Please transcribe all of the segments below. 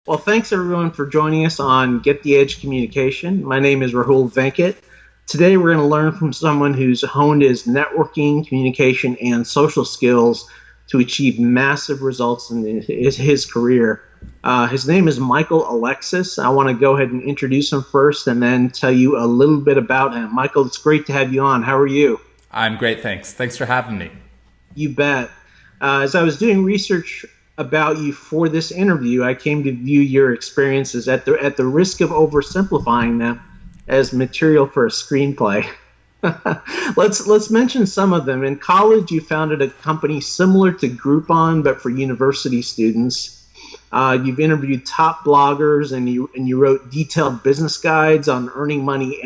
Well, thanks everyone for joining us on Get the Edge Communication. My name is Rahul Venkat. Today we're going to learn from someone who's honed his networking, communication, and social skills to achieve massive results in his career. His name is Michael Alexis. I want to go ahead and introduce him first and then tell you a little bit about him. Michael, it's great to have you on. How are you? I'm great, thanks. Thanks for having me. You bet. As I was doing research about you for this interview, I came to view your experiences at the risk of oversimplifying them as material for a screenplay. Let's mention some of them. In college, you founded a company similar to Groupon, but for university students. You've interviewed top bloggers, and you wrote detailed business guides on earning money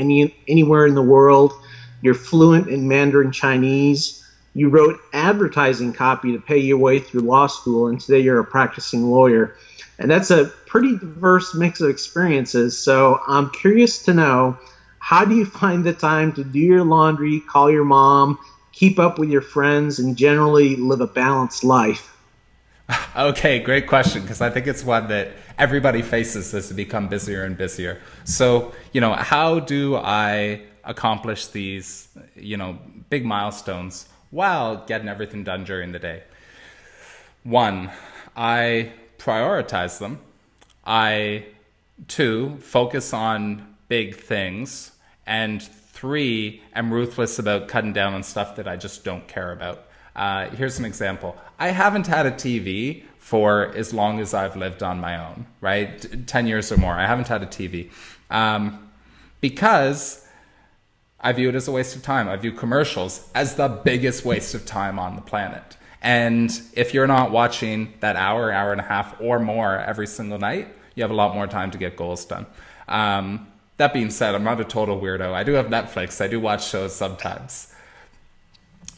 anywhere in the world. You're fluent in Mandarin Chinese. You wrote advertising copy to pay your way through law school, and today you're a practicing lawyer. And that's a pretty diverse mix of experiences. So I'm curious to know, how do you find the time to do your laundry, call your mom, keep up with your friends, and generally live a balanced life? Okay, great question, because I think it's one that everybody faces as they become busier and busier. So, how do I accomplish these, big milestones while getting everything done during the day? One, I prioritize them. Two, focus on big things. And three, I'm ruthless about cutting down on stuff that I just don't care about. Here's an example. I haven't had a TV for as long as I've lived on my own, right? 10 years or more. I haven't had a TV because I view it as a waste of time. I view commercials as the biggest waste of time on the planet. And if you're not watching that hour and a half or more every single night, you have a lot more time to get goals done. That being said, I'm not a total weirdo. I do have Netflix. I do watch shows sometimes.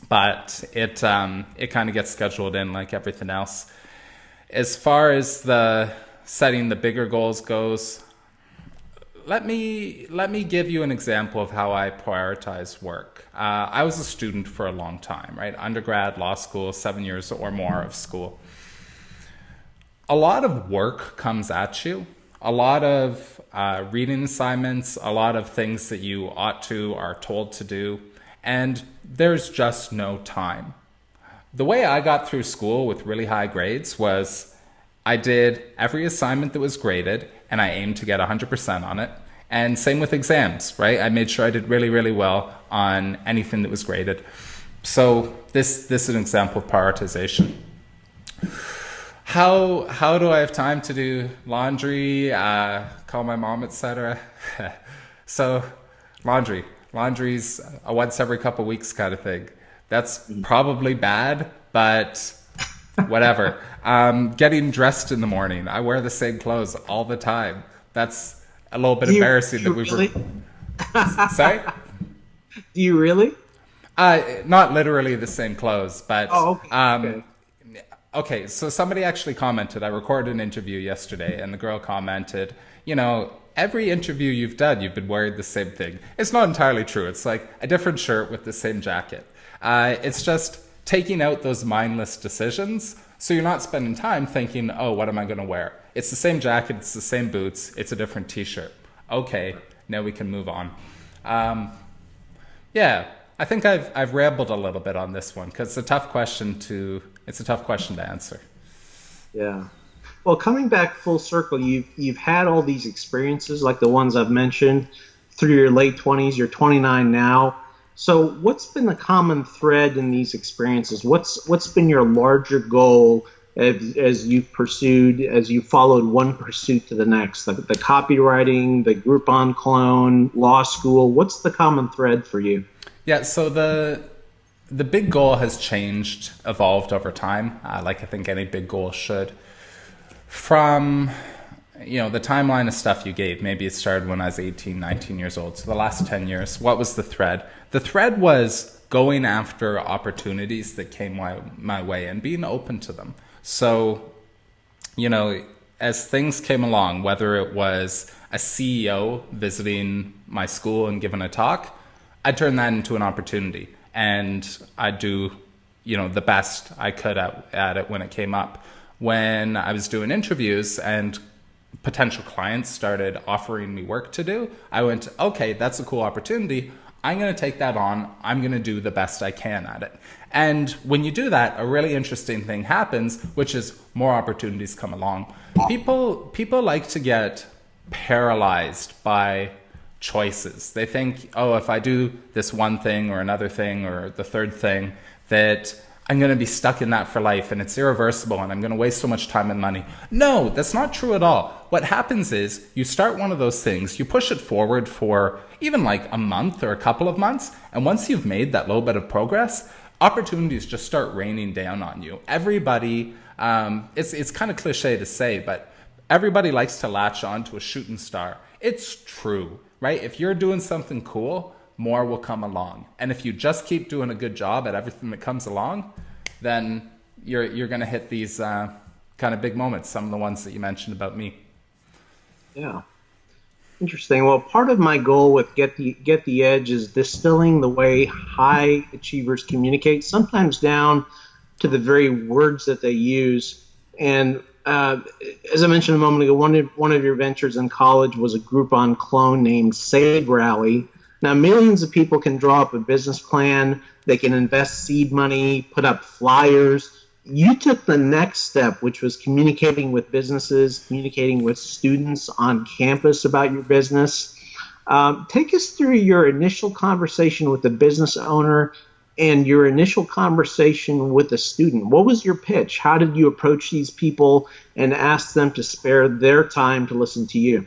But it kind of gets scheduled in like everything else. As far as the setting the bigger goals goes, let me give you an example of how I prioritize work. I was a student for a long time, right? Undergrad, law school, 7 years or more of school. A lot of work comes at you. A lot of reading assignments, a lot of things that you ought to, are told to do, and there's just no time. The way I got through school with really high grades was I did every assignment that was graded, and I aimed to get 100% on it. And same with exams, right? I made sure I did really, really well on anything that was graded. So this is an example of prioritization. How do I have time to do laundry, call my mom, etc.? So laundry's a once every couple weeks kind of thing. That's probably bad, but whatever. Getting dressed in the morning. I wear the same clothes all the time. That's a little bit embarrassing that we really? were. Sorry? Do you really? Not literally the same clothes, but okay. Okay, so somebody actually commented. I recorded an interview yesterday, and the girl commented, every interview you've done, you've been wearing the same thing. It's not entirely true. It's like a different shirt with the same jacket. It's just taking out those mindless decisions, so you're not spending time thinking, oh, what am I going to wear? It's the same jacket, it's the same boots, it's a different t-shirt. Okay, now we can move on. Yeah, I think I've rambled a little bit on this one because it's a tough question to answer. Yeah. Well, coming back full circle, you've had all these experiences like the ones I've mentioned through your late 20s. You're 29 now. So what's been the common thread in these experiences? What's been your larger goal as you've followed one pursuit to the next? The copywriting, the Groupon clone, law school. What's the common thread for you? Yeah, so the big goal has changed, evolved over time, like I think any big goal should. From, the timeline of stuff you gave, maybe it started when I was 18, 19 years old. So the last 10 years, what was the thread? The thread was going after opportunities that came my way and being open to them. So, as things came along, whether it was a CEO visiting my school and giving a talk, I turned that into an opportunity. And I do, the best I could at it when it came up. When I was doing interviews and potential clients started offering me work to do, I went, okay, that's a cool opportunity. I'm going to take that on. I'm going to do the best I can at it. And when you do that, a really interesting thing happens, which is more opportunities come along. People like to get paralyzed by choices. They think, oh, if I do this one thing or another thing or the third thing, that I'm going to be stuck in that for life and it's irreversible and I'm going to waste so much time and money. No, that's not true at all. What happens is you start one of those things, you push it forward for even like a month or a couple of months, and once you've made that little bit of progress, opportunities just start raining down on you. Everybody, it's kind of cliche to say, but everybody likes to latch on to a shooting star. It's true, right? If you're doing something cool, more will come along. And if you just keep doing a good job at everything that comes along, then you're going to hit these kind of big moments, some of the ones that you mentioned about me. Yeah. Interesting. Well, part of my goal with Get the Edge is distilling the way high achievers communicate, sometimes down to the very words that they use. And as I mentioned a moment ago, one of your ventures in college was a Groupon clone named Save Rally. Now, millions of people can draw up a business plan. They can invest seed money, put up flyers. You took the next step, which was communicating with businesses, communicating with students on campus about your business. Take us through your initial conversation with the business owner and your initial conversation with a student. What was your pitch? How did you approach these people and ask them to spare their time to listen to you?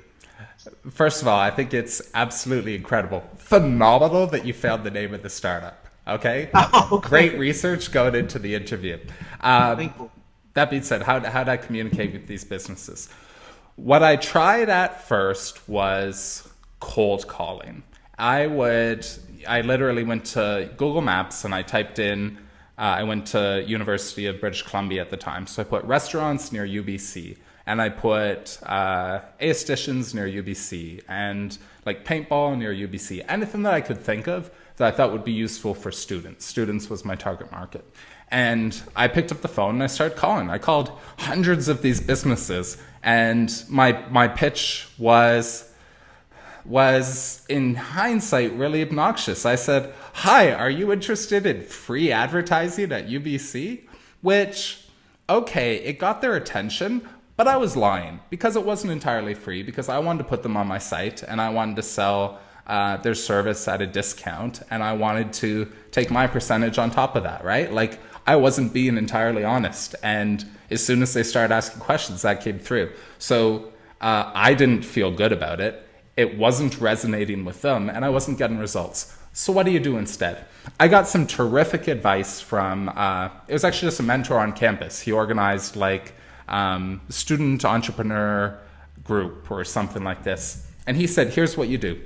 First of all, I think it's absolutely incredible. Phenomenal that you found the name of the startup. Okay? Okay. Great research going into the interview. Thank you. That being said, how did I communicate with these businesses? What I tried at first was cold calling. I literally went to Google Maps and I typed in, I went to University of British Columbia at the time. So I put restaurants near UBC and I put aestheticians near UBC and like paintball near UBC. Anything that I could think of that I thought would be useful for students. Students was my target market. And I picked up the phone and I started calling. I called hundreds of these businesses and my pitch was in hindsight really obnoxious. I said, hi, are you interested in free advertising at UBC? Which, okay, it got their attention, but I was lying because it wasn't entirely free, because I wanted to put them on my site and I wanted to sell their service at a discount and I wanted to take my percentage on top of that, right? Like I wasn't being entirely honest. And as soon as they started asking questions, that came through. So I didn't feel good about it. It wasn't resonating with them and I wasn't getting results. So what do you do instead? I got some terrific advice from, it was actually just a mentor on campus. He organized like student entrepreneur group or something like this. And he said, here's what you do.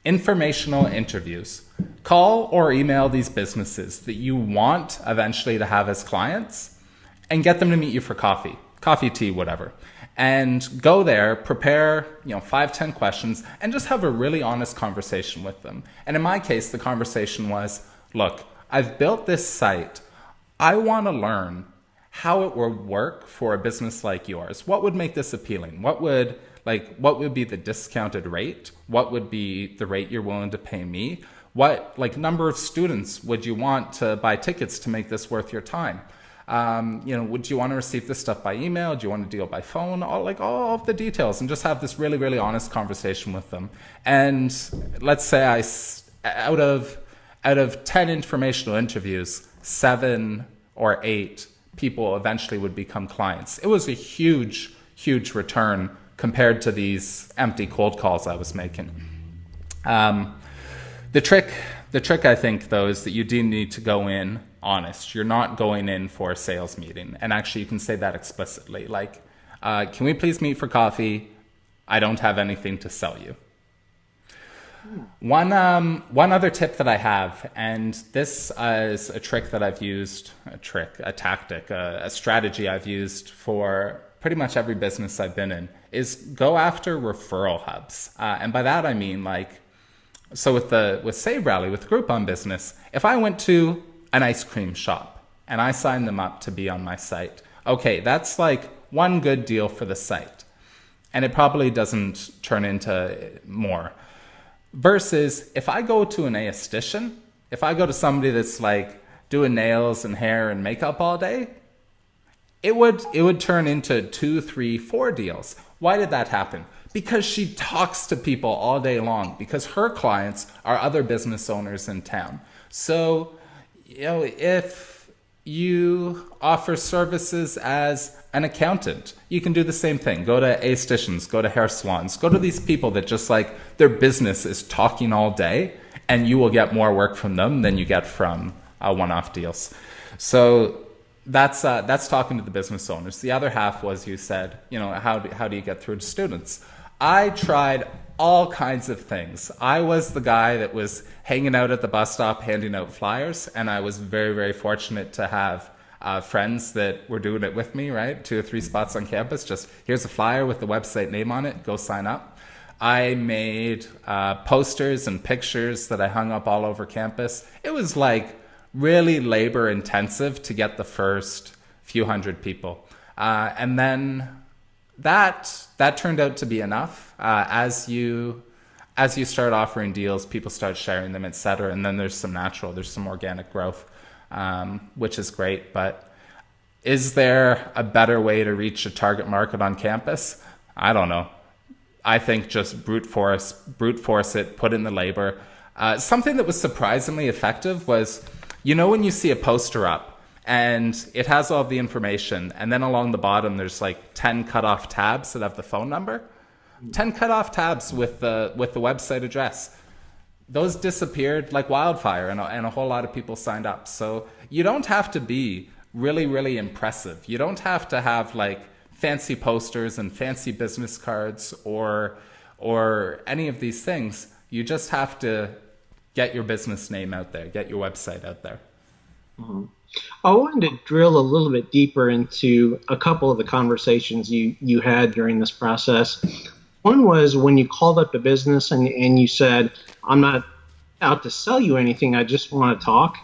Informational interviews. Call or email these businesses that you want eventually to have as clients and get them to meet you for coffee, tea, whatever. And go there, prepare, 5-10 questions, and just have a really honest conversation with them. And in my case, the conversation was, look, I've built this site. I want to learn how it would work for a business like yours. What would make this appealing? What would be the discounted rate? What would be the rate you're willing to pay me? What number of students would you want to buy tickets to make this worth your time? Would you want to receive this stuff by email? Do you want to deal by phone? All of the details, and just have this really, really honest conversation with them. And let's say out of 10 informational interviews, 7 or 8 people eventually would become clients. It was a huge, huge return compared to these empty cold calls I was making. The trick I think though is that you do need to go in honest. You're not going in for a sales meeting. And actually you can say that explicitly. Can we please meet for coffee? I don't have anything to sell you. One other tip that I have, and this is a trick that I've used, a tactic, a strategy I've used for pretty much every business I've been in, is go after referral hubs. And by that I mean so with Save Rally, with Groupon business, if I went to an ice cream shop and I signed them up to be on my site, okay, that's like one good deal for the site. And it probably doesn't turn into more. Versus if I go to an aesthetician, if I go to somebody that's like doing nails and hair and makeup all day, it would turn into 2, 3, 4 deals. Why did that happen? Because she talks to people all day long, because her clients are other business owners in town. So, if you offer services as an accountant, you can do the same thing. Go to aestheticians, go to hair salons, go to these people that just like their business is talking all day, and you will get more work from them than you get from one-off deals. So that's talking to the business owners. The other half was, you said, how do you get through to students? I tried all kinds of things. I was the guy that was hanging out at the bus stop handing out flyers, and I was very, very fortunate to have friends that were doing it with me, right? 2 or 3 spots on campus. Just, here's a flyer with the website name on it. Go sign up. I made posters and pictures that I hung up all over campus. It was like really labor intensive to get the first few hundred people. And then that turned out to be enough. As you start offering deals, people start sharing them, etc. And then there's some organic growth, which is great. But is there a better way to reach a target market on campus? I don't know. I think just brute force it, put in the labor. Something that was surprisingly effective was, when you see a poster up, and it has all of the information, and then along the bottom there's like 10 cutoff tabs that have the phone number. 10 cutoff tabs with the website address. Those disappeared like wildfire, and a whole lot of people signed up. So you don't have to be really, really impressive. You don't have to have like fancy posters and fancy business cards or any of these things. You just have to get your business name out there, get your website out there. Mm-hmm. I wanted to drill a little bit deeper into a couple of the conversations you had during this process. One was when you called up the business and you said, I'm not out to sell you anything, I just want to talk.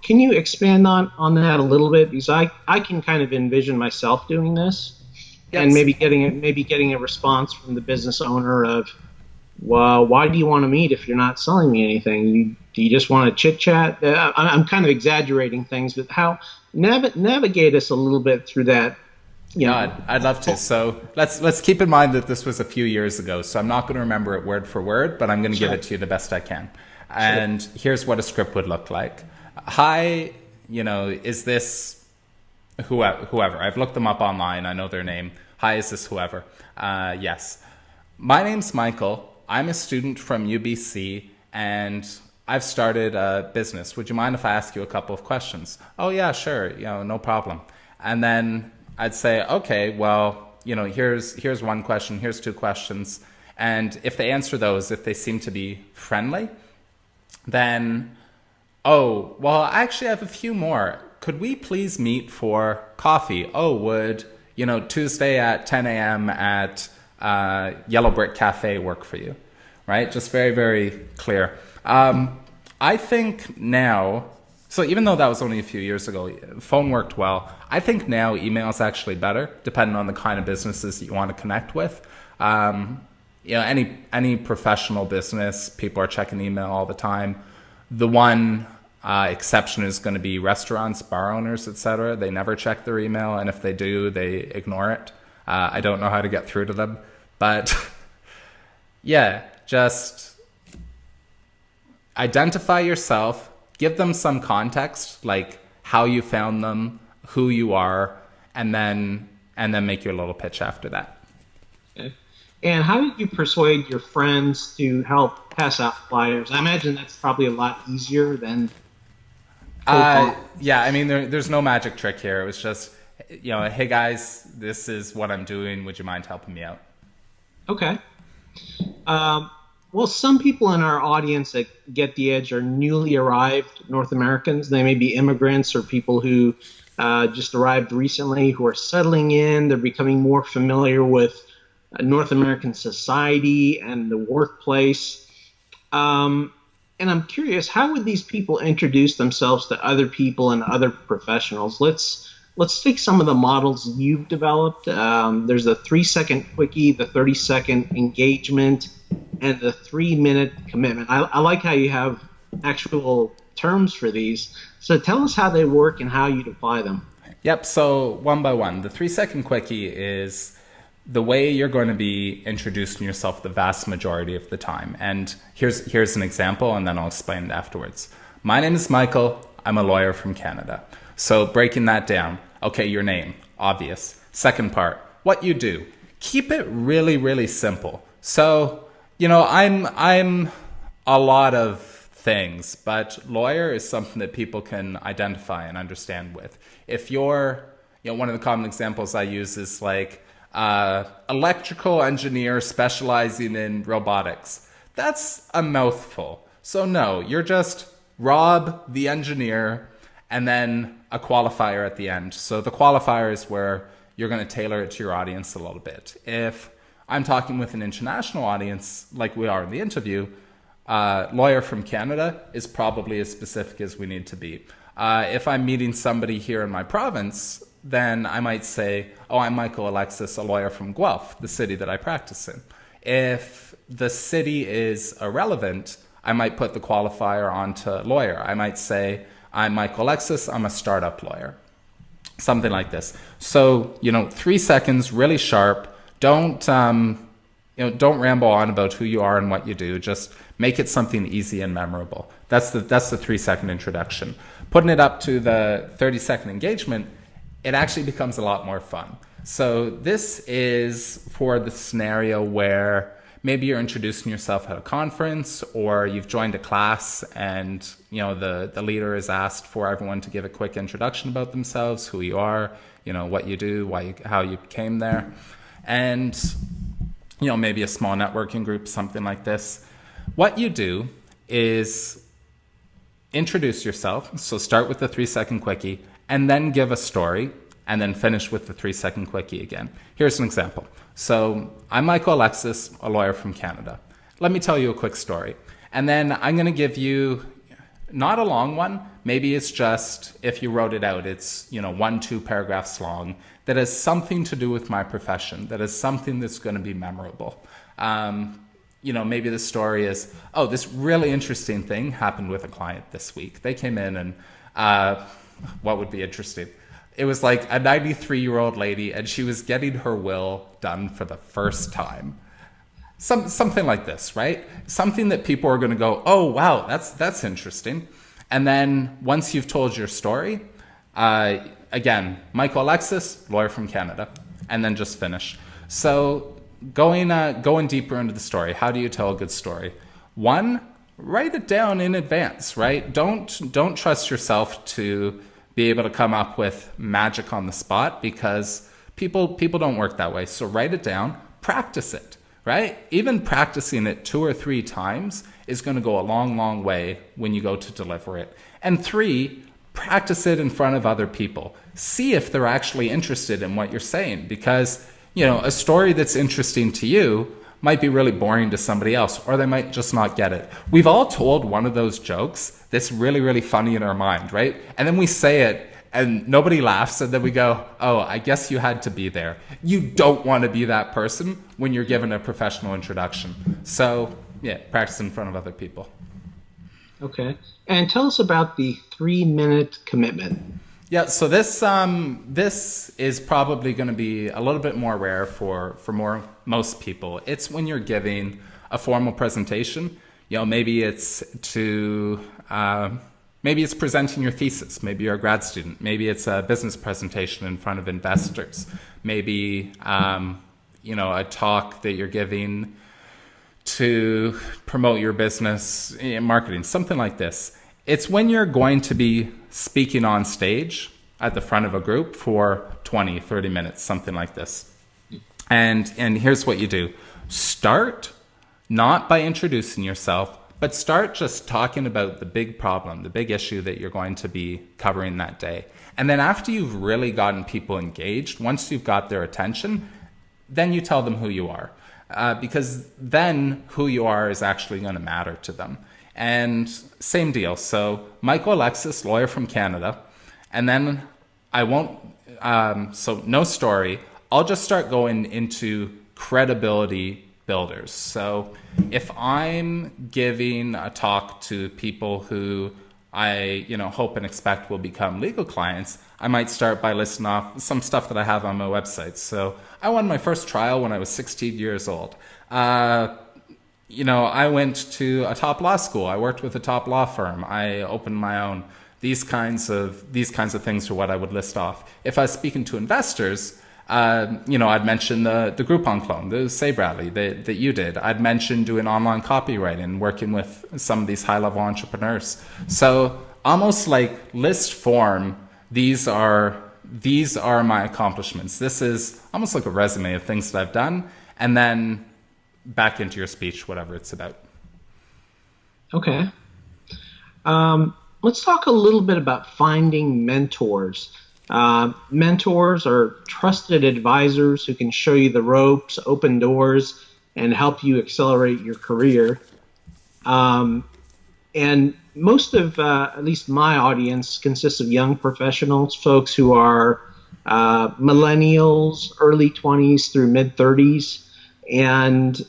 Can you expand on that a little bit? Because I can kind of envision myself doing this. Yes. And maybe getting a response from the business owner of, well, why do you want to meet if you're not selling me anything? Do you just want to chit chat? I'm kind of exaggerating things, but how navigate us a little bit through that? Yeah, I'd love to. So let's keep in mind that this was a few years ago, so I'm not going to remember it word for word, but I'm going to give it to you the best I can. And here's what a script would look like. Hi, is this whoever? I've looked them up online. I know their name. Hi, is this whoever? Yes. My name's Michael. I'm a student from UBC, and I've started a business. Would you mind if I ask you a couple of questions? Oh, yeah, sure. No problem. And then I'd say, okay, well, here's one question, here's 2 questions. And if they answer those, if they seem to be friendly, then, oh, well, I actually have a few more. Could we please meet for coffee? Oh, would, Tuesday at 10 a.m. at Yellow Brick Cafe work for you? Right? Just very, very clear. I think now, so even though that was only a few years ago, phone worked well. I think now email is actually better, depending on the kind of businesses that you want to connect with. Any professional business, people are checking email all the time. The one exception is going to be restaurants, bar owners, etc. They never check their email, and if they do, they ignore it. I don't know how to get through to them, but yeah, just identify yourself, give them some context, like how you found them, who you are, and then make your little pitch after that. Okay. And how did you persuade your friends to help pass out flyers? I imagine that's probably a lot easier than yeah, I mean, there's no magic trick here. It was just, hey guys, this is what I'm doing. Would you mind helping me out? Okay. Well, some people in our audience that get the edge are newly arrived North Americans. They may be immigrants or people who just arrived recently who are settling in. They're becoming more familiar with North American society and the workplace. And I'm curious, how would these people introduce themselves to other people and other professionals? Let's let's take some of the models you've developed. There's the 3 second quickie, the 30-second engagement, and the 3 minute commitment. I like how you have actual terms for these. So tell us how they work and how you'd apply them. Yep. So one by one, the 3 second quickie is the way you're going to be introducing yourself the vast majority of the time. And here's an example, and then I'll explain it afterwards. My name is Michael. I'm a lawyer from Canada. So breaking that down, okay, your name, obvious. Second part, what you do. Keep it really, really simple. So, I'm a lot of things, but lawyer is something that people can identify and understand with. If you're, one of the common examples I use is like electrical engineer specializing in robotics. That's a mouthful. So no, you're just Rob the engineer and then a qualifier at the end. So the qualifier is where you're going to tailor it to your audience a little bit. If I'm talking with an international audience like we are in the interview, lawyer from Canada is probably as specific as we need to be. If I'm meeting somebody here in my province, then I might say, oh, I'm Michael Alexis, a lawyer from Guelph, the city that I practice in. If the city is irrelevant, I might put the qualifier onto lawyer. I might say, I'm Michael Alexis, I'm a startup lawyer. Something like this. So, 3 seconds, really sharp. Don't ramble on about who you are and what you do. Just make it something easy and memorable. That's the 3 second introduction. Putting it up to the 30-second engagement, it actually becomes a lot more fun. So this is for the scenario where maybe you're introducing yourself at a conference, or you've joined a class and the leader has asked for everyone to give a quick introduction about themselves, who you are, what you do, how you came there. And maybe a small networking group, something like this. What you do is introduce yourself. So start with the 3 second quickie and then give a story and then finish with the 3 second quickie again. Here's an example. So I'm Michael Alexis, a lawyer from Canada. Let me tell you a quick story. And then I'm going to give you not a long one. Maybe it's just, if you wrote it out, it's 1-2 paragraphs long that has something to do with my profession, that is something that's going to be memorable. Maybe the story is, oh, this really interesting thing happened with a client this week. They came in and what would be interesting? It was like a 93-year-old lady, and she was getting her will done for the first time. Something like this, right? Something that people are going to go, oh, wow, that's interesting. And then once you've told your story, again, Michael Alexis, lawyer from Canada, and then just finish. So going deeper into the story, how do you tell a good story? One, write it down in advance, right? Don't trust yourself to be able to come up with magic on the spot, because people don't work that way. So write it down, practice it, right? Even practicing it 2 or 3 times is going to go a long, long way when you go to deliver it. And 3, practice it in front of other people. See if they're actually interested in what you're saying, because a story that's interesting to you might be really boring to somebody else, or they might just not get it. We've all told one of those jokes that's really, really funny in our mind, right? And then we say it and nobody laughs, and then we go, oh, I guess you had to be there. You don't want to be that person when you're given a professional introduction. So yeah, practice in front of other people. Okay. And tell us about the 3-minute commitment. Yeah, so this is probably going to be a little bit more rare for most people. It's when you're giving a formal presentation. Maybe it's presenting your thesis. Maybe you're a grad student. Maybe it's a business presentation in front of investors. Maybe a talk that you're giving to promote your business in marketing, something like this. It's when you're going to be speaking on stage at the front of a group for 20, 30 minutes, something like this. And here's what you do. Start not by introducing yourself, but start just talking about the big problem, the big issue that you're going to be covering that day. And then after you've really gotten people engaged, once you've got their attention, then you tell them who you are. Because then who you are is actually going to matter to them. And same deal. So Michael Alexis, lawyer from Canada. And then I won't so no story. I'll just start going into credibility builders. So if I'm giving a talk to people who I, hope and expect will become legal clients, I might start by listing off some stuff that I have on my website. So I won my first trial when I was 16 years old. I went to a top law school. I worked with a top law firm. I opened my own. These kinds of things are what I would list off. If I was speaking to investors, I'd mention the Groupon clone, the Save Rally that you did. I'd mention doing online copywriting, working with some of these high-level entrepreneurs. So almost like list form, these are my accomplishments. This is almost like a resume of things that I've done, and then back into your speech, whatever it's about. Okay. Let's talk a little bit about finding mentors. Mentors are trusted advisors who can show you the ropes, open doors, and help you accelerate your career. And most of, at least my audience, consists of young professionals, folks who are millennials, early 20s through mid 30s. And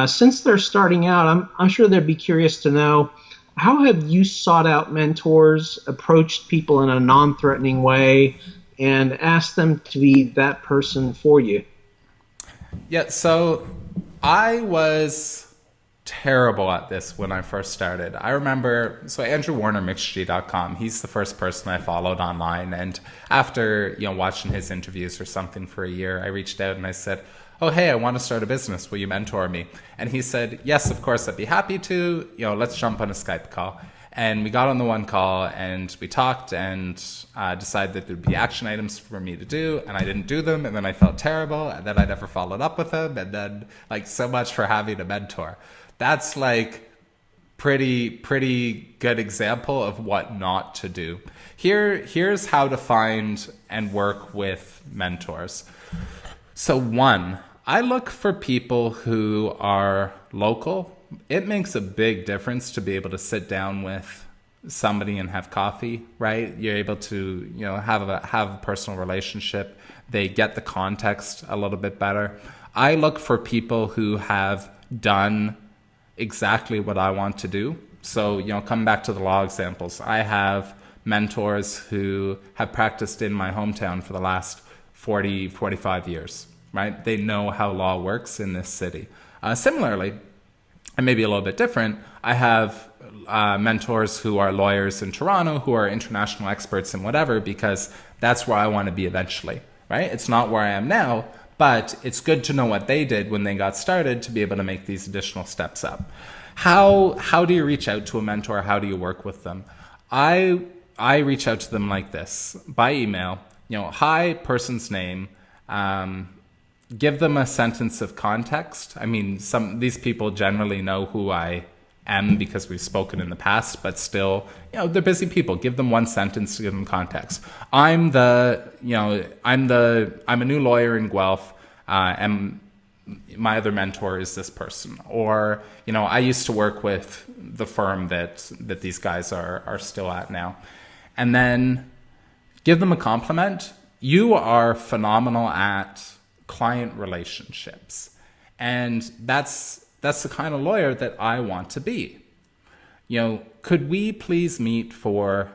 since they're starting out, I'm sure they'd be curious to know, how have you sought out mentors, approached people in a non-threatening way, and asked them to be that person for you? Yeah, so I was terrible at this when I first started. I remember, so Andrew Warner, Mixgy.com, he's the first person I followed online. And after, watching his interviews or something for a year, I reached out and I said, oh, hey, I want to start a business. Will you mentor me? And he said, yes, of course, I'd be happy to. Let's jump on a Skype call. And we got on the one call and we talked and decided that there'd be action items for me to do. And I didn't do them. And then I felt terrible. And then I never followed up with him. And then, so much for having a mentor. That's pretty good example of what not to do. Here's how to find and work with mentors. So one, I look for people who are local. It makes a big difference to be able to sit down with somebody and have coffee, right? You're able to, have a personal relationship. They get the context a little bit better. I look for people who have done exactly what I want to do. So, come back to the law examples. I have mentors who have practiced in my hometown for the last 40, 45 years, right? They know how law works in this city. Similarly, and maybe a little bit different, I have mentors who are lawyers in Toronto who are international experts in whatever, because that's where I want to be eventually, right? It's not where I am now, but it's good to know what they did when they got started to be able to make these additional steps up. How do you reach out to a mentor? How do you work with them? I reach out to them like this, by email. Hi, person's name. Give them a sentence of context. I mean, these people generally know who I am because we've spoken in the past, but still, they're busy people. Give them one sentence to give them context. I'm a new lawyer in Guelph, and my other mentor is this person. Or, I used to work with the firm that these guys are still at now. And then give them a compliment. You are phenomenal at client relationships. And that's the kind of lawyer that I want to be. Could we please meet for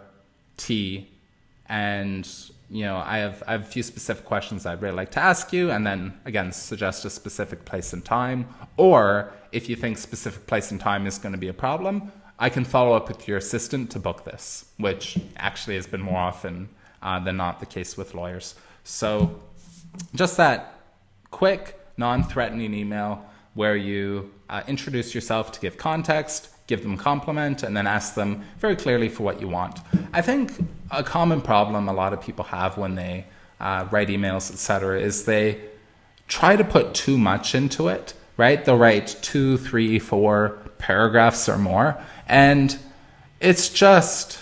tea? And, I have a few specific questions I'd really like to ask you. And then, again, suggest a specific place and time. Or if you think specific place and time is going to be a problem, I can follow up with your assistant to book this, which actually has been more often than not the case with lawyers. So just that quick, non-threatening email where you introduce yourself to give context, give them a compliment, and then ask them very clearly for what you want. I think a common problem a lot of people have when they write emails, etc., is they try to put too much into it, right? They'll write 2, 3, 4 paragraphs or more, and it's just,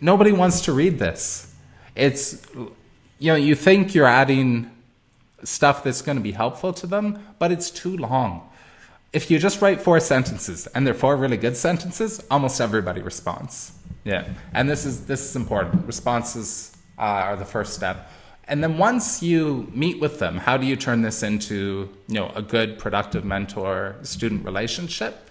nobody wants to read this. It's, you think you're adding stuff that's going to be helpful to them, but it's too long. If you just write 4 sentences and they're 4 really good sentences, almost everybody responds. Yeah, and this is important. Responses are the first step. And then once you meet with them, how do you turn this into, a good, productive mentor-student relationship?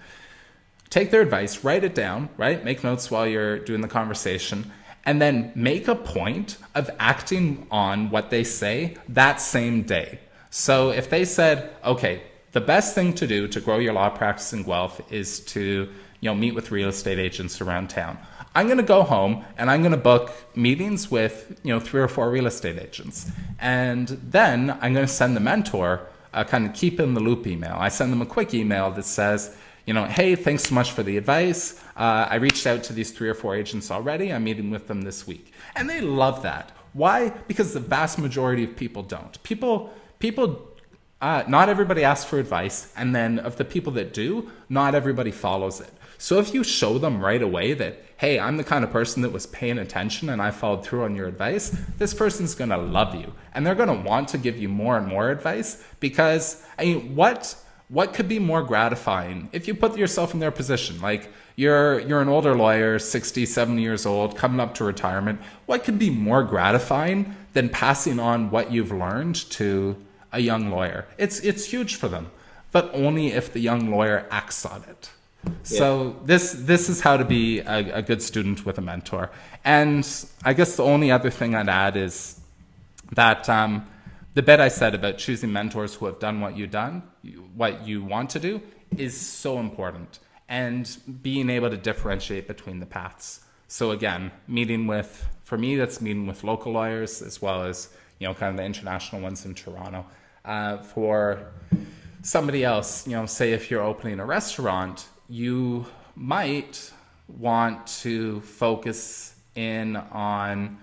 Take their advice, write it down, right? Make notes while you're doing the conversation, and then make a point of acting on what they say that same day. So if they said, okay, the best thing to do to grow your law practice in Guelph is to, meet with real estate agents around town. I'm going to go home and I'm going to book meetings with, 3 or 4 real estate agents. And then I'm going to send the mentor a kind of keep in the loop email. I send them a quick email that says, hey, thanks so much for the advice. I reached out to these 3 or 4 agents already. I'm meeting with them this week. And they love that. Why? Because the vast majority of people don't. Not everybody asks for advice. And then of the people that do, not everybody follows it. So if you show them right away that, hey, I'm the kind of person that was paying attention and I followed through on your advice, this person's going to love you. And they're going to want to give you more and more advice because, what could be more gratifying if you put yourself in their position? Like you're an older lawyer, 60, 70 years old, coming up to retirement. What could be more gratifying than passing on what you've learned to a young lawyer? It's huge for them, but only if the young lawyer acts on it. So this is how to be a good student with a mentor. And I guess the only other thing I'd add is that the bit I said about choosing mentors who have done what you want to do is so important. And being able to differentiate between the paths. So again, for me, that's meeting with local lawyers as well as, kind of the international ones in Toronto. For somebody else, say if you're opening a restaurant, you might want to focus in on,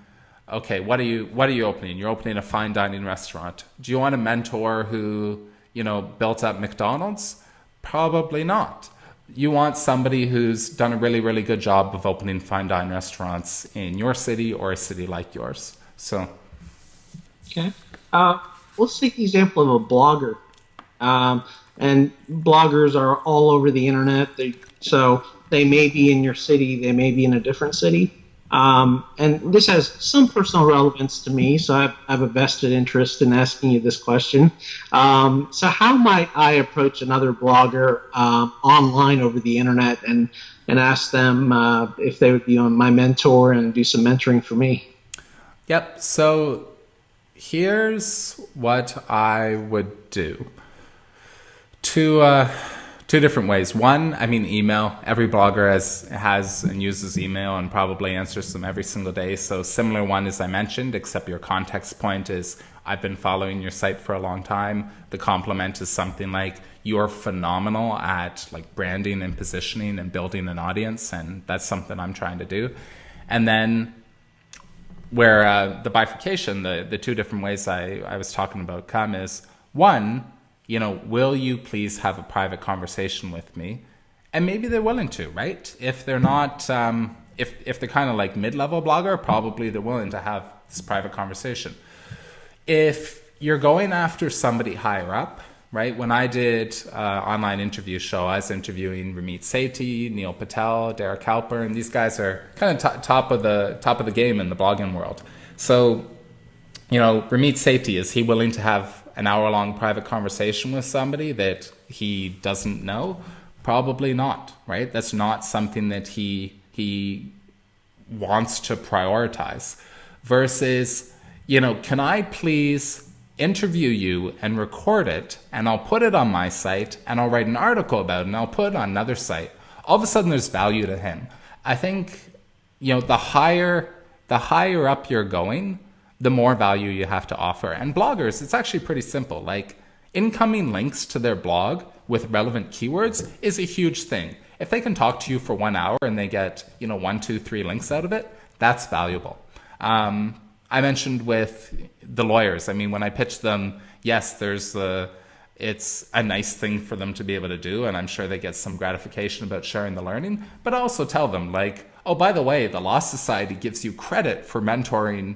okay, what are you opening? You're opening a fine dining restaurant. Do you want a mentor who, built up McDonald's? Probably not. You want somebody who's done a really, really good job of opening fine dining restaurants in your city or a city like yours. So, okay. Let's take the example of a blogger. And bloggers are all over the internet. So they may be in your city, they may be in a different city. And this has some personal relevance to me, so I have a vested interest in asking you this question. So how might I approach another blogger online over the internet and ask them if they would be my mentor and do some mentoring for me? Yep. So here's what I would do. Two different ways. One, email. Every blogger has and uses email and probably answers them every single day. So similar one as I mentioned, except your context point is, I've been following your site for a long time. The compliment is something like, you're phenomenal at like branding and positioning and building an audience. And that's something I'm trying to do. And then where the bifurcation, the two different ways I was talking about come is, one, will you please have a private conversation with me? And maybe they're willing to, right? If they're not, if they're kind of like mid-level blogger, probably they're willing to have this private conversation. If you're going after somebody higher up, right? When I did online interview show, I was interviewing Ramit Sethi, Neil Patel, Derek Halper, and these guys are kind of top of the game in the blogging world. So, Ramit Sethi, is he willing to have an hour-long private conversation with somebody that he doesn't know? Probably not, right? That's not something that he wants to prioritize. Versus, can I please interview you and record it, and I'll put it on my site, and I'll write an article about it, and I'll put it on another site. All of a sudden, there's value to him. I think, the higher up you're going, the more value you have to offer. And bloggers, it's actually pretty simple. Like, incoming links to their blog with relevant keywords is a huge thing. If they can talk to you for 1 hour and they get, 1, 2, 3 links out of it, that's valuable. I mentioned with the lawyers, when I pitch them, yes, it's a nice thing for them to be able to do, and I'm sure they get some gratification about sharing the learning, but I also tell them, like, oh, by the way, the Law Society gives you credit for mentoring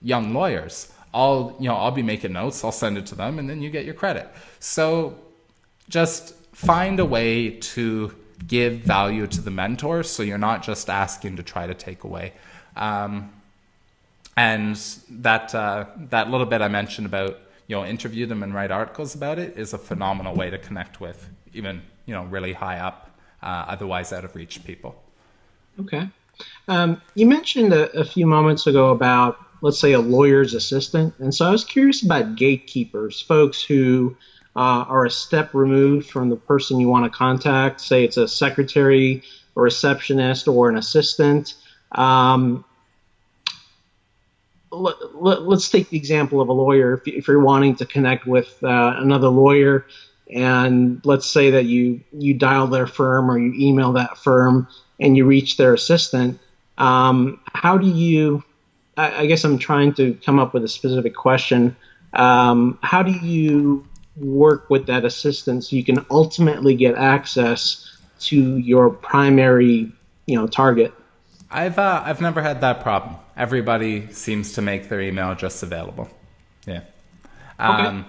young lawyers. I'll be making notes, I'll send it to them, and then you get your credit. So just find a way to give value to the mentor so you're not just asking to try to take away. And that little bit I mentioned about, interview them and write articles about it is a phenomenal way to connect with even, really high up, otherwise out of reach people. Okay. You mentioned a few moments ago about, let's say, a lawyer's assistant. And so I was curious about gatekeepers, folks who are a step removed from the person you want to contact. Say it's a secretary, a receptionist, or an assistant. Um, let's take the example of a lawyer. If you're wanting to connect with another lawyer, and let's say that you dial their firm or you email that firm and you reach their assistant, how do you? I guess I'm trying to come up with a specific question. How do you work with that assistant so you can ultimately get access to your primary, target? I've never had that problem. Everybody seems to make their email address available. Yeah. Okay. Um,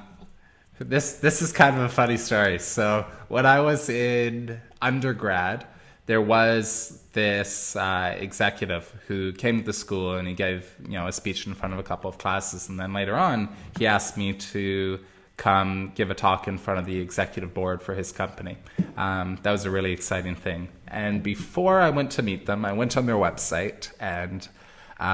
this is kind of a funny story. So when I was in undergrad, there was this executive who came to the school and he gave a speech in front of a couple of classes, and then later on he asked me to come give a talk in front of the executive board for his company. That was a really exciting thing. And before I went to meet them, I went on their website, and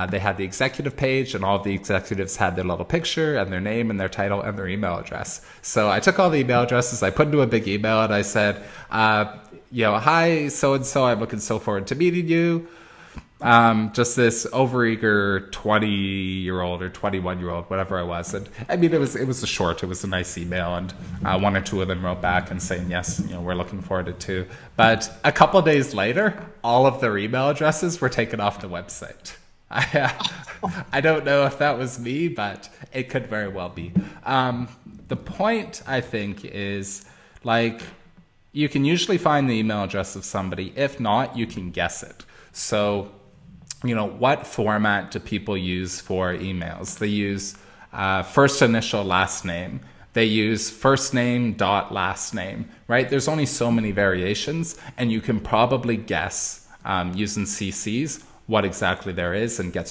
they had the executive page, and all of the executives had their little picture and their name and their title and their email address. So I took all the email addresses, I put into a big email, and I said, hi, so-and-so, I'm looking so forward to meeting you. Just this overeager 20-year-old or 21-year-old, whatever I was. And I mean, it was it was a nice email, and one or two of them wrote back and saying, yes, we're looking forward to it too. But a couple of days later, all of their email addresses were taken off the website. I don't know if that was me, but it could very well be. The point, I think, is you can usually find the email address of somebody. If not, you can guess it. So, what format do people use for emails? They use first initial, last name. They use first name dot last name, right? There's only so many variations, and you can probably guess using CCs what exactly there is and get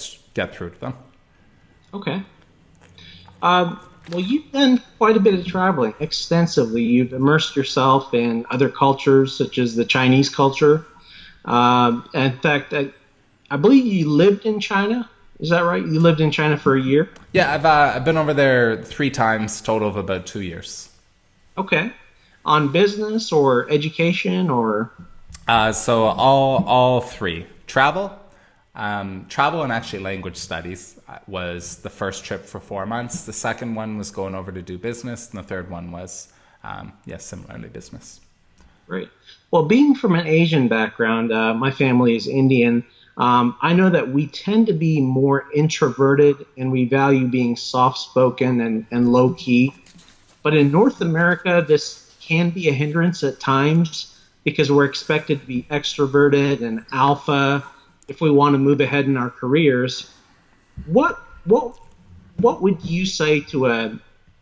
through to them. Okay. Well, you've done quite a bit of traveling extensively. You've immersed yourself in other cultures, such as the Chinese culture. In fact, I believe you lived in China. Is that right? You lived in China for a year? Yeah, I've been over there 3 times, total of about 2 years. Okay. On business or education or? So all three. Travel and actually language studies was the first trip for 4 months. The second one was going over to do business, and the third one was, similarly business. Great. Well, being from an Asian background, my family is Indian. I know that we tend to be more introverted and we value being soft spoken and low key. But in North America, this can be a hindrance at times because we're expected to be extroverted and alpha if we want to move ahead in our careers. What what what would you say to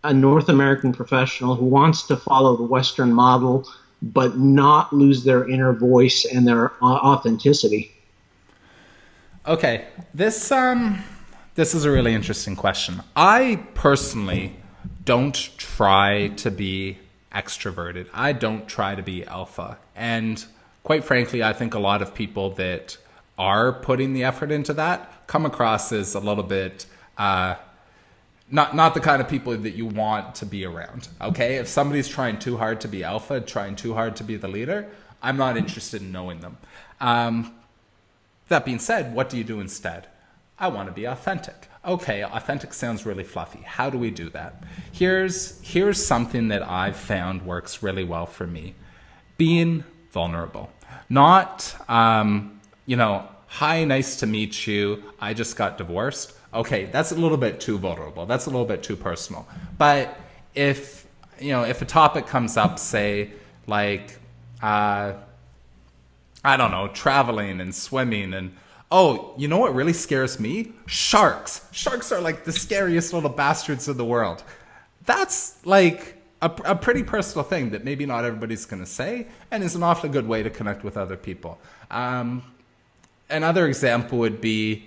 a North American professional who wants to follow the Western model but not lose their inner voice and their authenticity? Okay, this is a really interesting question. I personally don't try to be extroverted. I don't try to be alpha. And quite frankly, I think a lot of people that are putting the effort into that come across as a little bit not the kind of people that you want to be around. Okay, if somebody's trying too hard to be alpha, trying too hard to be the leader, I'm not interested in knowing them. That being said, what do you do instead? I want to be authentic. Okay, authentic sounds really fluffy. How do we do that? Here's something that I've found works really well for me. Being vulnerable. Not, hi, nice to meet you. I just got divorced. Okay, that's a little bit too vulnerable. That's a little bit too personal. But if a topic comes up, say, I don't know, traveling and swimming and, oh, you know what really scares me? Sharks. Sharks are like the scariest little bastards in the world. That's like a pretty personal thing that maybe not everybody's going to say, and is an awfully good way to connect with other people. Another example would be,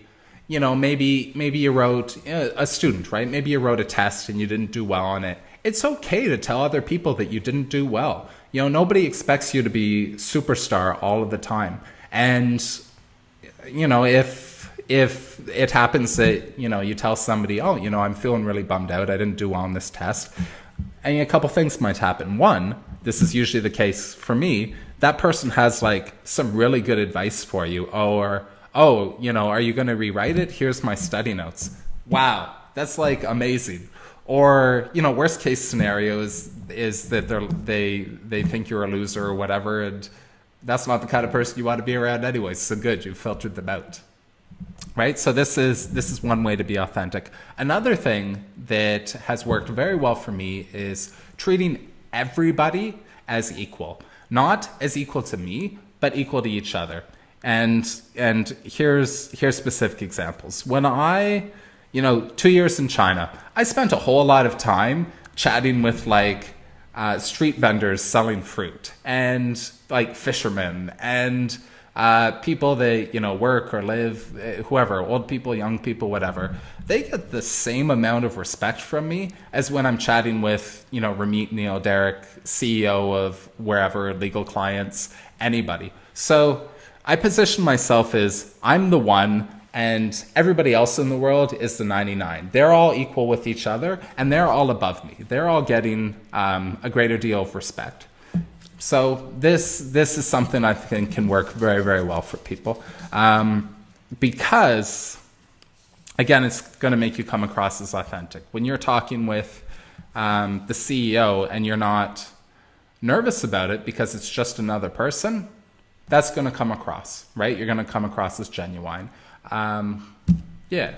maybe you wrote a student, right? Maybe you wrote a test and you didn't do well on it. It's okay to tell other people that you didn't do well. Nobody expects you to be superstar all of the time. And if it happens that you tell somebody, oh, I'm feeling really bummed out, I didn't do well on this test, and a couple things might happen. One, this is usually the case for me, that person has like some really good advice for you, or oh, are you going to rewrite it? Here's my study notes. Wow, that's like amazing. Or worst case scenario is that they think you're a loser or whatever, and that's not the kind of person you want to be around anyway. So good, you've filtered them out. Right? So this is one way to be authentic. Another thing that has worked very well for me is treating everybody as equal. Not as equal to me, but equal to each other. And here's specific examples. When 2 years in China, I spent a whole lot of time chatting with like street vendors selling fruit, and like fishermen, and people that work or live, whoever, old people, young people, whatever. They get the same amount of respect from me as when I'm chatting with Ramit, Neil, Derek, CEO of wherever, legal clients, anybody. So I position myself as I'm the one, and everybody else in the world is the 99. They're all equal with each other, and they're all above me. They're all getting a greater deal of respect. So this is something I think can work very, very well for people, because, again, it's going to make you come across as authentic. When you're talking with the CEO and you're not nervous about it because it's just another person, that's going to come across, right? You're going to come across as genuine. Yeah.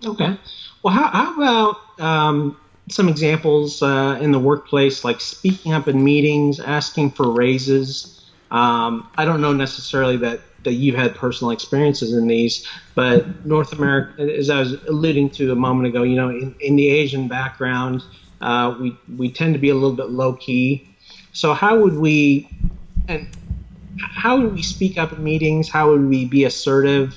Okay. Well, how about some examples in the workplace, like speaking up in meetings, asking for raises? I don't know necessarily that you've had personal experiences in these, but North America, as I was alluding to a moment ago, in the Asian background, we tend to be a little bit low key. So how would we speak up in meetings? How would we be assertive?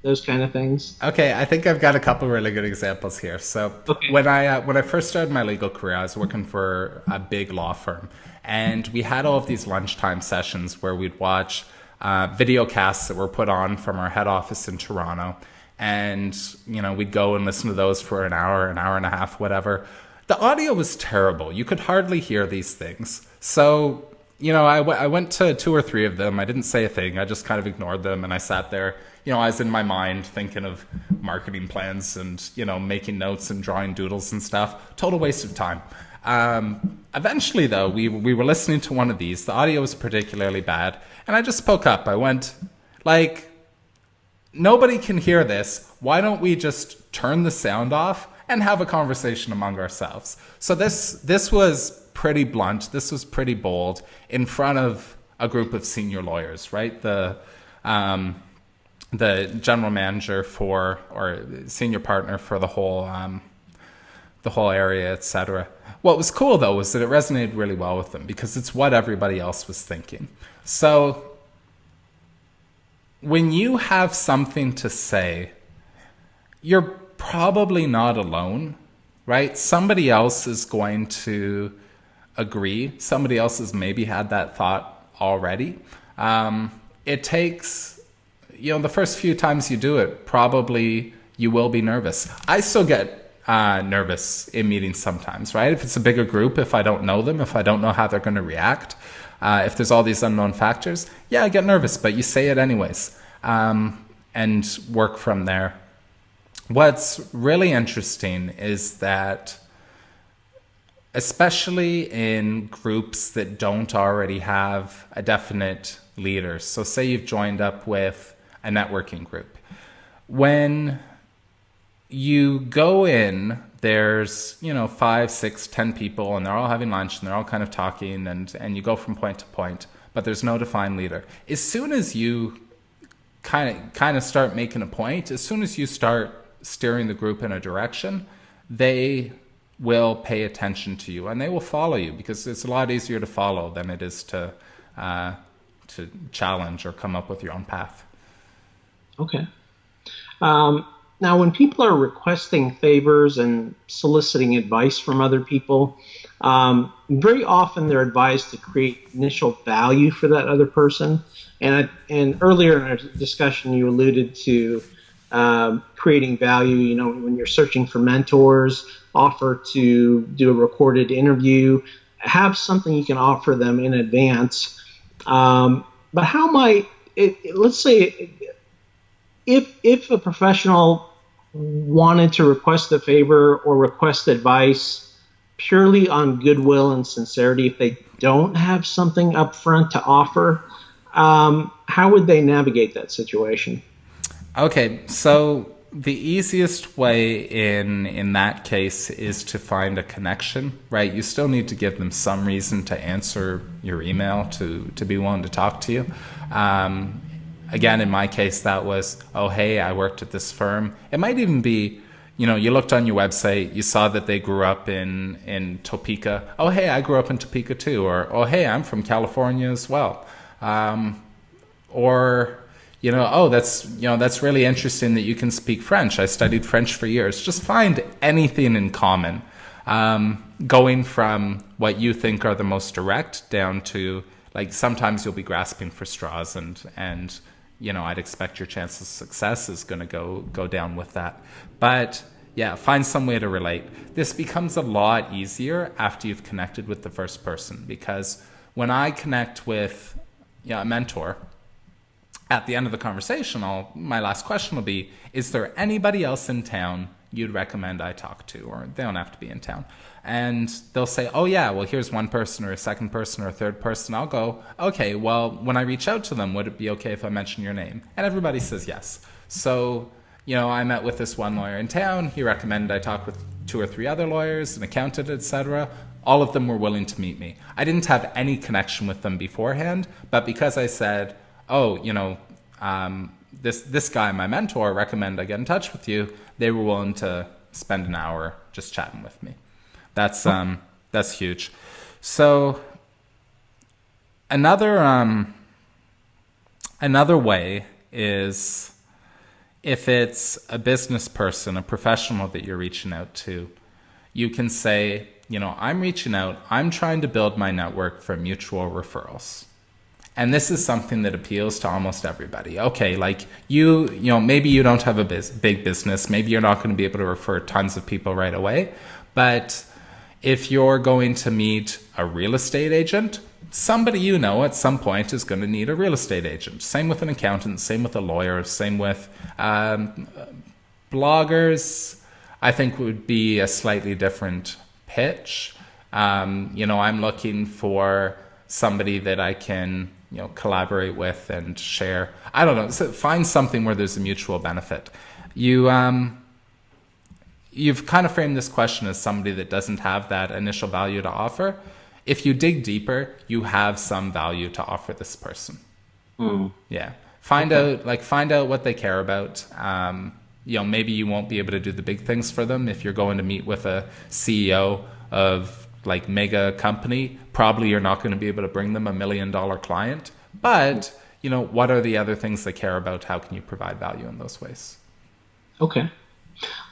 Those kind of things. Okay, I think I've got a couple really good examples here. So okay. when I first started my legal career, I was working for a big law firm, and we had all of these lunchtime sessions where we'd watch video casts that were put on from our head office in Toronto, and we'd go and listen to those for an hour and a half, whatever. The audio was terrible. You could hardly hear these things. So I went to 2 or 3 of them. I didn't say a thing. I just kind of ignored them, and I sat there. I was in my mind thinking of marketing plans and, making notes and drawing doodles and stuff. Total waste of time. Eventually, though, we were listening to one of these. The audio was particularly bad. And I just spoke up. I went, like, nobody can hear this. Why don't we just turn the sound off and have a conversation among ourselves? So this was pretty blunt. This was pretty bold in front of a group of senior lawyers, right? The general manager or senior partner for the whole area, etc. What was cool, though, was that it resonated really well with them because it's what everybody else was thinking. So when you have something to say, you're probably not alone, right? Somebody else is going to agree. Somebody else has maybe had that thought already. It takes... the first few times you do it, probably you will be nervous. I still get nervous in meetings sometimes, right? If it's a bigger group, if I don't know them, if I don't know how they're going to react, if there's all these unknown factors, yeah, I get nervous, but you say it anyways, and work from there. What's really interesting is that, especially in groups that don't already have a definite leader, so say you've joined up with a networking group. When you go in, there's 5, 6, 10 people, and they're all having lunch, and they're all kind of talking, and you go from point to point, but there's no defined leader. As soon as you kind of start making a point, as soon as you start steering the group in a direction, they will pay attention to you, and they will follow you, because it's a lot easier to follow than it is to challenge or come up with your own path. Okay. Now, when people are requesting favors and soliciting advice from other people, very often they're advised to create initial value for that other person. And earlier in our discussion, you alluded to creating value. You know, when you're searching for mentors, offer to do a recorded interview, have something you can offer them in advance. But how might let's say if a professional wanted to request a favor or request advice purely on goodwill and sincerity, if they don't have something up front to offer, how would they navigate that situation? Okay, so the easiest way in that case is to find a connection, right? You still need to give them some reason to answer your email to be willing to talk to you. Again, in my case, that was, oh, hey, I worked at this firm. It might even be, you looked on your website, you saw that they grew up in Topeka. Oh, hey, I grew up in Topeka too. Or, oh, hey, I'm from California as well. Or, oh, that's really interesting that you can speak French. I studied French for years. Just find anything in common. Going from what you think are the most direct down to, like, sometimes you'll be grasping for straws and I'd expect your chance of success is going to go down with that. But yeah, find some way to relate. This becomes a lot easier after you've connected with the first person, because when I connect with a mentor, at the end of the conversation, my last question will be, is there anybody else in town you'd recommend I talk to? Or they don't have to be in town. And they'll say, oh yeah, well, here's one person or a second person or a third person. I'll go, okay, well, when I reach out to them, would it be okay if I mention your name? And everybody says yes. So, I met with this one lawyer in town. He recommended I talk with 2 or 3 other lawyers, an accountant, etc. All of them were willing to meet me. I didn't have any connection with them beforehand, but because I said, oh, this guy, my mentor, recommended I get in touch with you, they were willing to spend an hour just chatting with me. That's huge. So another way is, if it's a business person, a professional that you're reaching out to, you can say, I'm reaching out, I'm trying to build my network for mutual referrals. And this is something that appeals to almost everybody. Okay, like maybe you don't have a big business, maybe you're not going to be able to refer tons of people right away, but if you're going to meet a real estate agent, somebody at some point is going to need a real estate agent. Same with an accountant, same with a lawyer, same with bloggers. I think would be a slightly different pitch. I'm looking for somebody that I can collaborate with and share. I don't know. So find something where there's a mutual benefit. You've kind of framed this question as somebody that doesn't have that initial value to offer. If you dig deeper, you have some value to offer this person. Yeah. Find out what they care about. Maybe you won't be able to do the big things for them. If you're going to meet with a CEO of like mega company, probably you're not going to be able to bring them $1 million client. But, what are the other things they care about? How can you provide value in those ways? Okay.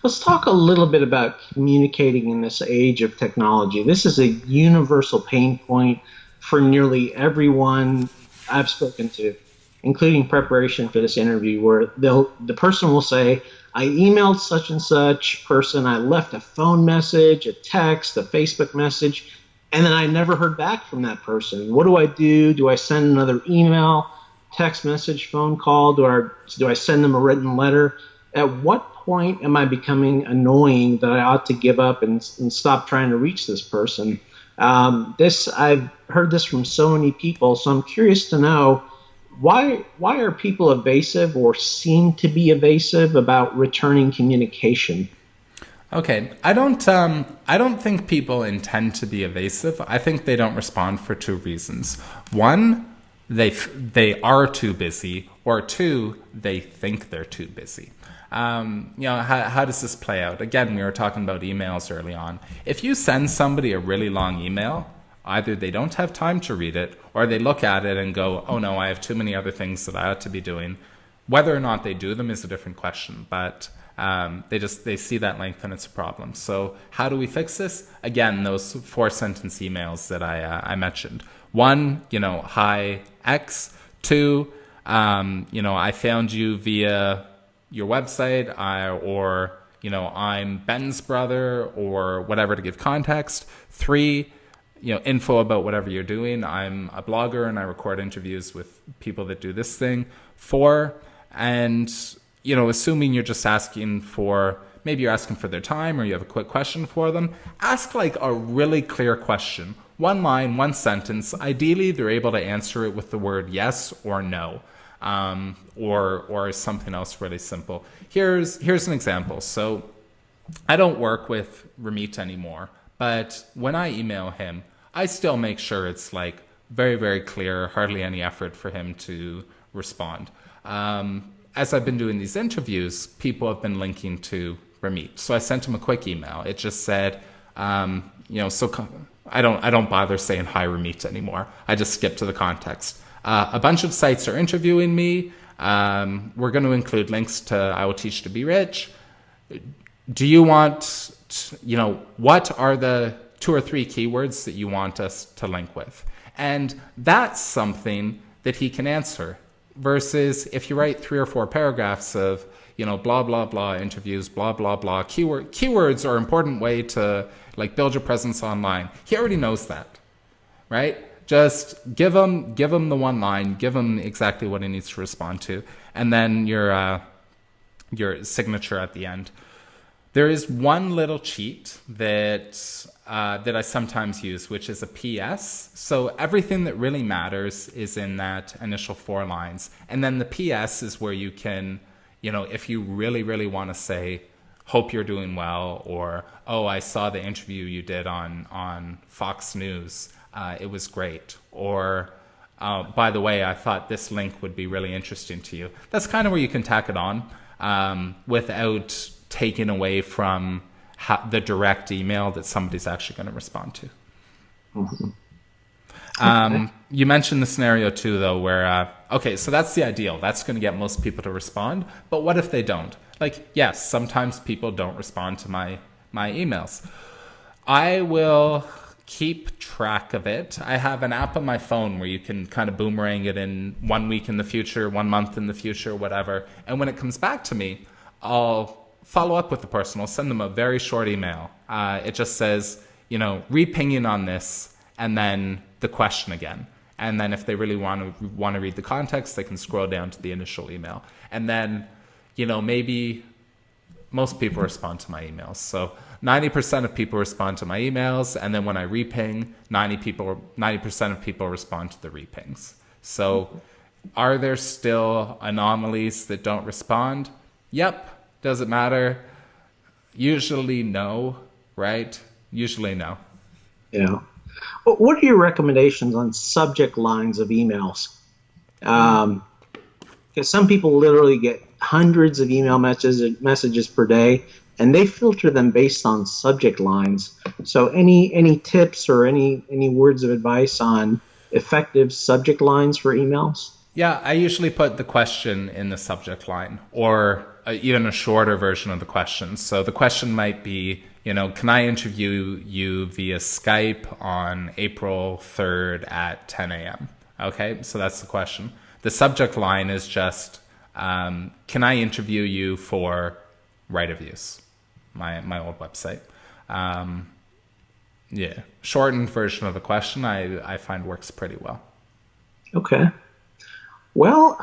Let's talk a little bit about communicating in this age of technology. This is a universal pain point for nearly everyone I've spoken to, including preparation for this interview, where the person will say, I emailed such and such person, I left a phone message, a text, a Facebook message, and then I never heard back from that person. What do I do? Do I send another email, text message, phone call? Do I send them a written letter? At what point am I becoming annoying that I ought to give up and stop trying to reach this person? I've heard this from so many people, so I'm curious to know, why are people evasive or seem to be evasive about returning communication? Okay, I don't think people intend to be evasive. I think they don't respond for 2 reasons. One, they are too busy, or 2, they think they're too busy. How does this play out? Again, we were talking about emails early on. If you send somebody a really long email, either they don't have time to read it, or they look at it and go, oh no, I have too many other things that I ought to be doing. Whether or not they do them is a different question, but they see that length and it's a problem. So how do we fix this? Again, those 4-sentence emails that I mentioned. 1, hi X. 2, I found you via your website, or I'm Ben's brother, or whatever to give context. 3, info about whatever you're doing. I'm a blogger and I record interviews with people that do this thing. 4, and assuming you're just asking for, maybe you're asking for their time or you have a quick question for them, ask like a really clear question. 1 line, 1 sentence. Ideally, they're able to answer it with the word yes or no, or something else really simple. Here's an example. So I don't work with Ramit anymore, but when I email him, I still make sure it's like very, very clear, hardly any effort for him to respond. As I've been doing these interviews, people have been linking to Ramit. So I sent him a quick email. It just said, so I don't bother saying hi Ramit anymore. I just skip to the context. A bunch of sites are interviewing me. We're going to include links to I Will Teach to Be Rich. Do you want, what are the 2 or 3 keywords that you want us to link with? And that's something that he can answer. Versus if you write 3 or 4 paragraphs of, blah, blah, blah, interviews, blah, blah, blah. Keywords are an important way to build your presence online. He already knows that, right? Just give him the 1 line, give him exactly what he needs to respond to, and then your signature at the end. There is one little cheat that I sometimes use, which is a PS. So everything that really matters is in that initial 4 lines. And then the PS is where you can, if you really, really want to say, hope you're doing well, or, oh, I saw the interview you did on Fox News. It was great. Or, by the way, I thought this link would be really interesting to you. That's kind of where you can tack it on without taking away from the direct email that somebody's actually going to respond to. Mm-hmm. You mentioned the scenario too, though, where, okay, so that's the ideal. That's going to get most people to respond. But what if they don't? Yes, sometimes people don't respond to my emails. I will keep track of it. I have an app on my phone where you can kind of boomerang it in 1 week in the future, 1 month in the future, whatever. And when it comes back to me, I'll follow up with the person. I'll send them a very short email. It just says, re-pinging on this, and then the question again. And then if they really want to read the context, they can scroll down to the initial email. And then, maybe most people respond to my emails. So 90% of people respond to my emails, and then when I re-ping, 90% of people respond to the re-pings. So are there still anomalies that don't respond? Yep. Does it matter? Usually no, right? Usually no. Yeah. Well, what are your recommendations on subject lines of emails? Because some people literally get hundreds of email messages per day, and they filter them based on subject lines. So any tips or any words of advice on effective subject lines for emails? Yeah, I usually put the question in the subject line, or even a shorter version of the question. So the question might be, can I interview you via Skype on April 3rd at 10 a.m.? Okay, so that's the question. The subject line is just, can I interview you for Right of Use, my old website. Yeah, shortened version of the question I find works pretty well. Okay. Well,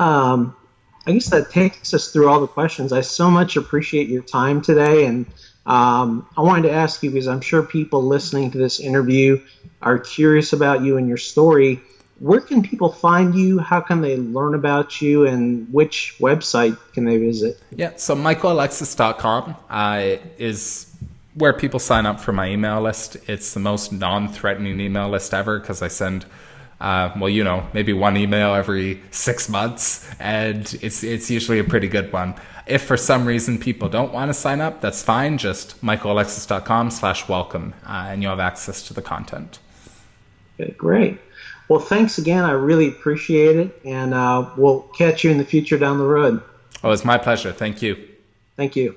I guess that takes us through all the questions. I so much appreciate your time today, and I wanted to ask you, because I'm sure people listening to this interview are curious about you and your story. Where can people find you? How can they learn about you, and which website can they visit? Yeah, so michaelalexis.com is where people sign up for my email list. It's the most non-threatening email list ever, because I send maybe 1 email every 6 months, and it's usually a pretty good one. If for some reason people don't want to sign up, that's fine. Just michaelalexis.com/welcome, and you'll have access to the content. Okay, great. Well, thanks again. I really appreciate it, and we'll catch you in the future down the road. Oh, it's my pleasure. Thank you. Thank you.